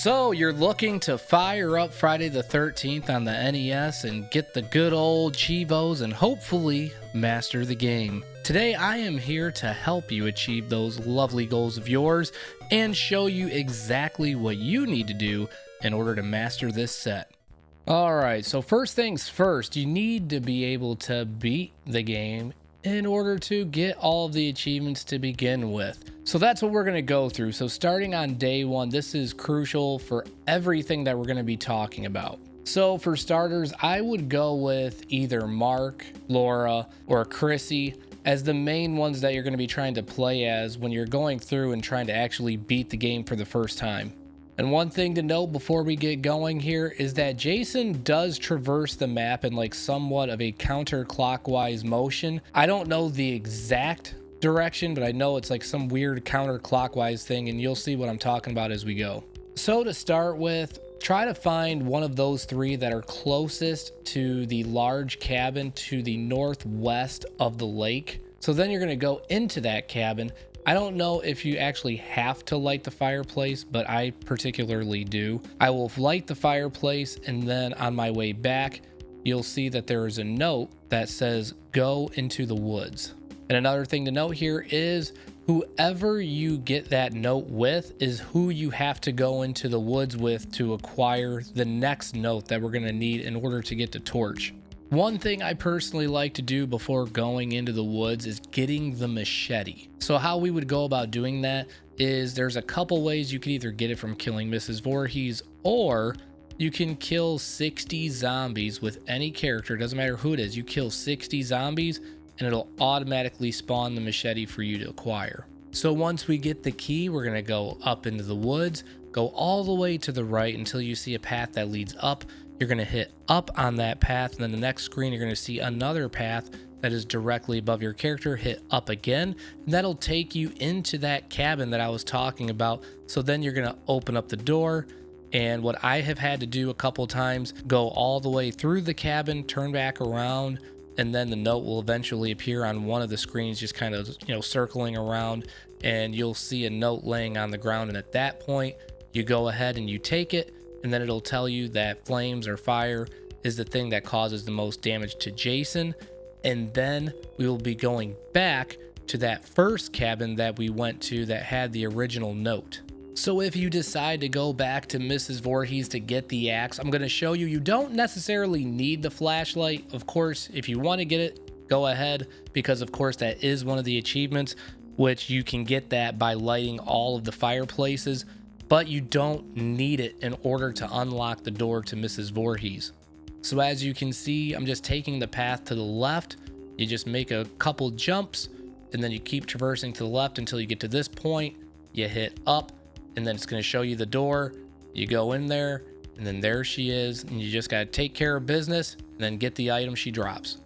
So, you're looking to fire up Friday the 13th on the NES and get the good old Chivos and hopefully master the game. Today, I am here to help you achieve those lovely goals of yours and show you exactly what you need to do in order to master this set. Alright, so first things first, you need to be able to beat the game in order to get all of the achievements to begin with. So that's what we're going to go through. So starting on day one, this is crucial for everything that we're going to be talking about. So for starters, I would go with either Mark, Laura, or Chrissy as the main ones that you're going to be trying to play as when you're going through and trying to actually beat the game for the first time. And one thing to note before we get going here is that Jason does traverse the map in like somewhat of a counterclockwise motion. I don't know the exact direction, but I know it's like some weird counterclockwise thing, and you'll see what I'm talking about as we go. So to start with, try to find one of those three that are closest to the large cabin to the northwest of the lake. So then you're going to go into that cabin. I don't know if you actually have to light the fireplace, but I particularly do. I will light the fireplace, and then on my way back, you'll see that there is a note that says, "Go into the woods." And another thing to note here is whoever you get that note with is who you have to go into the woods with to acquire the next note that we're going to need in order to get the torch. One thing I personally like to do before going into the woods is getting the machete. So how we would go about doing that is there's a couple ways you could either get it from killing Mrs. Voorhees, or you can kill 60 zombies with any character. It doesn't matter who it is. You kill 60 zombies and it'll automatically spawn the machete for you to acquire. So once we get the key, we're going to go up into the woods, go all the way to the right until you see a path that leads up. You're going to hit up on that path, and then the next screen you're going to see another path that is directly above your character. Hit up again, and that'll take you into that cabin that I was talking about. So then you're going to open up the door, and what I have had to do a couple times, go all the way through the cabin, turn back around, and then the note will eventually appear on one of the screens, just kind of, circling around, and you'll see a note laying on the ground. And at that point, you go ahead and you take it, and then it'll tell you that flames or fire is the thing that causes the most damage to Jason. And then we will be going back to that first cabin that we went to that had the original note. So if you decide to go back to Mrs. Voorhees to get the axe, I'm going to show you don't necessarily need the flashlight. Of course, if you want to get it, go ahead, because of course that is one of the achievements, which you can get that by lighting all of the fireplaces, but you don't need it in order to unlock the door to Mrs. Voorhees. So as you can see, I'm just taking the path to the left. You just make a couple jumps, and then you keep traversing to the left until you get to this point. You hit up, and then it's going to show you the door. You go in there, and then there she is, and you just got to take care of business and then get the item she drops.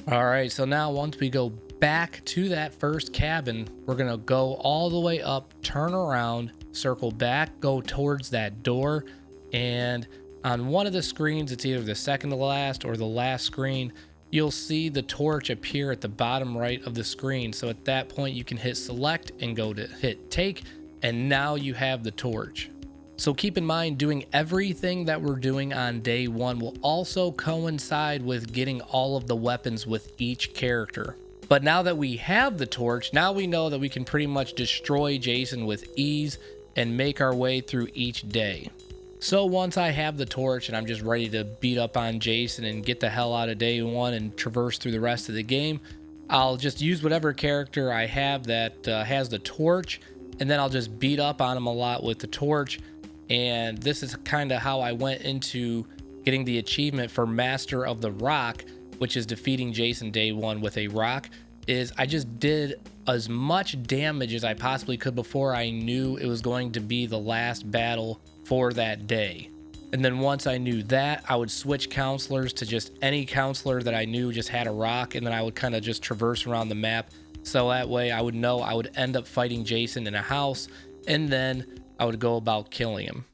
All right, so now once we go back to that first cabin, we're going to go all the way up, turn around, circle back, go towards that door, and on one of the screens, it's either the second to last or the last screen, you'll see the torch appear at the bottom right of the screen. So at that point, you can hit select and go to hit take, and now you have the torch. So keep in mind, doing everything that we're doing on day one will also coincide with getting all of the weapons with each character. But now that we have the torch, now we know that we can pretty much destroy Jason with ease and make our way through each day. So once I have the torch and I'm just ready to beat up on Jason and get the hell out of day one and traverse through the rest of the game, I'll just use whatever character I have that has the torch, and then I'll just beat up on him a lot with the torch. And this is kind of how I went into getting the achievement for Master of the Rock, which is defeating Jason day one with a rock. Is I just did as much damage as I possibly could before I knew it was going to be the last battle for that day. And then once I knew that, I would switch counselors to just any counselor that I knew just had a rock, and then I would kind of just traverse around the map. So that way I would know I would end up fighting Jason in a house, and then I would go about killing him.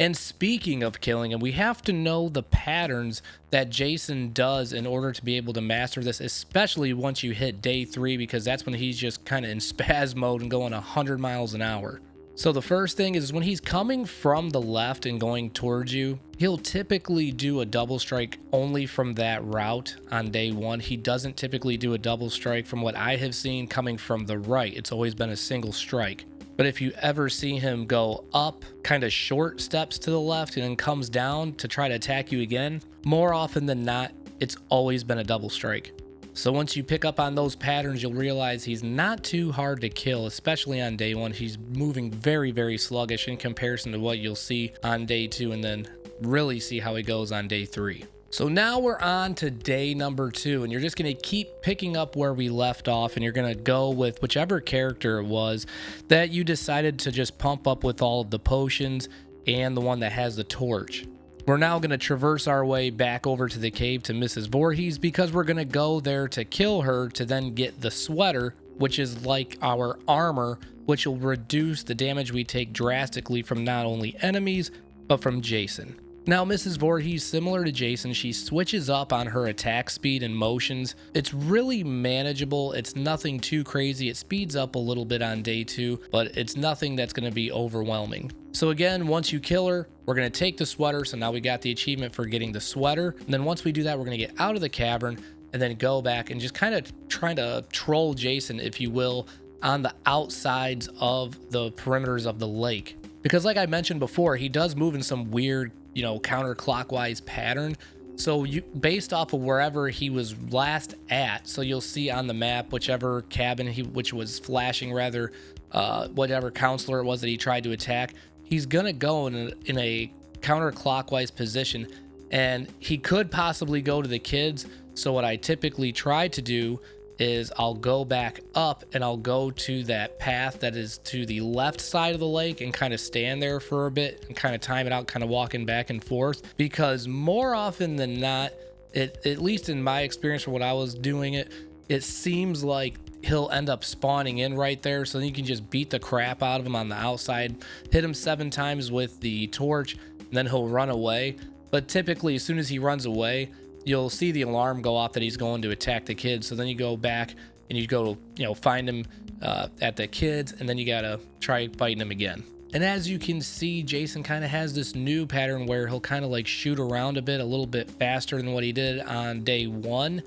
And speaking of killing him, we have to know the patterns that Jason does in order to be able to master this, especially once you hit day 3, because that's when he's just kind of in spaz mode and going 100 miles an hour. So the first thing is when he's coming from the left and going towards you, he'll typically do a double strike only from that route on day one. He doesn't typically do a double strike from what I have seen coming from the right. It's always been a single strike. But if you ever see him go up kind of short steps to the left and then comes down to try to attack you again, more often than not, it's always been a double strike. So once you pick up on those patterns, you'll realize he's not too hard to kill, especially on day one. He's moving very, very sluggish in comparison to what you'll see on day two, and then really see how he goes on day three. So now we're on to day number 2, and you're just going to keep picking up where we left off, and you're going to go with whichever character it was that you decided to just pump up with all of the potions and the one that has the torch. We're now going to traverse our way back over to the cave to Mrs. Voorhees, because we're going to go there to kill her to then get the sweater, which is like our armor, which will reduce the damage we take drastically from not only enemies, but from Jason. Now, Mrs. Voorhees, similar to Jason, she switches up on her attack speed and motions. It's really manageable. It's nothing too crazy. It speeds up a little bit on day 2, but it's nothing that's going to be overwhelming. So again, once you kill her, we're going to take the sweater. So now we got the achievement for getting the sweater. And then once we do that, we're going to get out of the cavern and then go back and just kind of trying to troll Jason, if you will, on the outsides of the perimeters of the lake. Because like I mentioned before, he does move in some weird, counterclockwise pattern. So you, based off of wherever he was last at, so you'll see on the map, whichever cabin which was flashing rather, whatever counselor it was that he tried to attack, he's gonna go in a counterclockwise position, and he could possibly go to the kids. So what I typically try to do is I'll go back up and I'll go to that path that is to the left side of the lake and kind of stand there for a bit and kind of time it out, kind of walking back and forth, because more often than not, at least in my experience for what I was doing it seems like he'll end up spawning in right there. So then you can just beat the crap out of him on the outside, hit him 7 times with the torch, and then he'll run away. But typically as soon as he runs away, you'll see the alarm go off that he's going to attack the kids. So then you go back and you go, find him at the kids, and then you gotta try fighting him again. And as you can see, Jason kind of has this new pattern where he'll kind of like shoot around a little bit faster than what he did on day 1.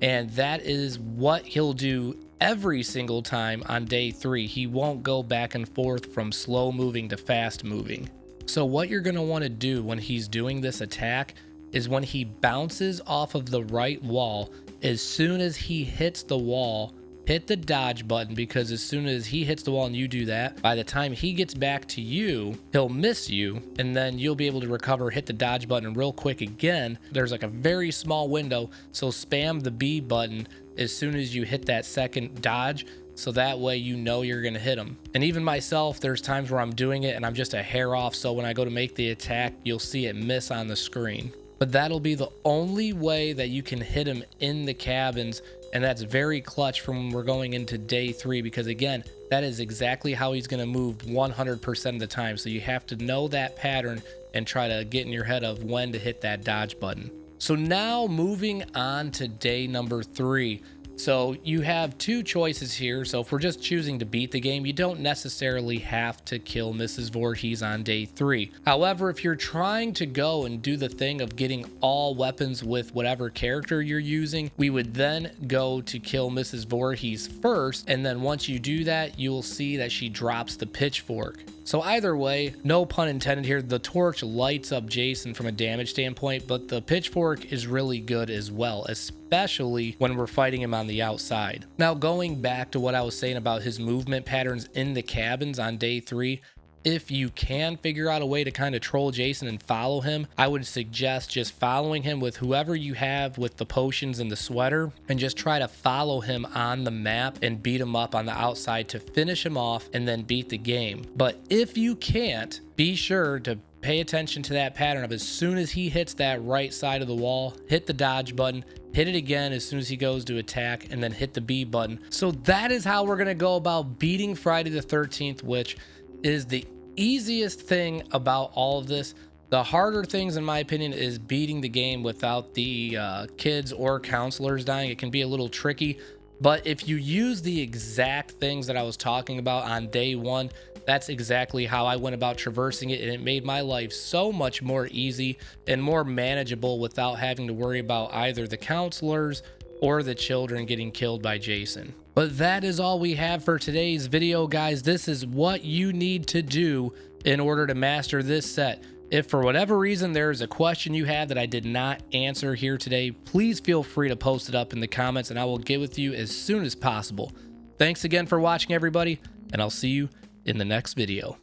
And that is what he'll do every single time on day 3. He won't go back and forth from slow moving to fast moving. So what you're gonna want to do when he's doing this attack is when he bounces off of the right wall, as soon as he hits the wall, hit the dodge button, because as soon as he hits the wall and you do that, by the time he gets back to you, he'll miss you, and then you'll be able to recover, hit the dodge button real quick again. There's like a very small window, so spam the B button as soon as you hit that second dodge, so that way you're gonna hit him. And even myself, there's times where I'm doing it and I'm just a hair off, so when I go to make the attack, you'll see it miss on the screen. But that'll be the only way that you can hit him in the cabins, and that's very clutch from when we're going into day 3, because again, that is exactly how he's going to move 100% of the time. So you have to know that pattern and try to get in your head of when to hit that dodge button. So now moving on to day number 3. So you have 2 choices here. So if we're just choosing to beat the game, you don't necessarily have to kill Mrs. Voorhees on day 3. However, if you're trying to go and do the thing of getting all weapons with whatever character you're using, we would then go to kill Mrs. Voorhees first. And then once you do that, you'll see that she drops the pitchfork. So either way, no pun intended here, the torch lights up Jason from a damage standpoint, but the pitchfork is really good as well, especially when we're fighting him on the outside. Now, going back to what I was saying about his movement patterns in the cabins on day 3, if you can figure out a way to kind of troll Jason and follow him, I would suggest just following him with whoever you have with the potions and the sweater, and just try to follow him on the map and beat him up on the outside to finish him off and then beat the game. But if you can't, be sure to pay attention to that pattern of as soon as he hits that right side of the wall, hit the dodge button, hit it again as soon as he goes to attack, and then hit the B button. So that is how we're going to go about beating Friday the 13th, which is the easiest thing about all of this. The harder things, in my opinion, is beating the game without the kids or counselors dying. It can be a little tricky, but if you use the exact things that I was talking about on day 1, That's exactly how I went about traversing it, and it made my life so much more easy and more manageable without having to worry about either the counselors or the children getting killed by Jason. But that is all we have for today's video, guys. This is what you need to do in order to master this set. If for whatever reason there is a question you have that I did not answer here today, please feel free to post it up in the comments and I will get with you as soon as possible. Thanks again for watching, everybody, and I'll see you in the next video.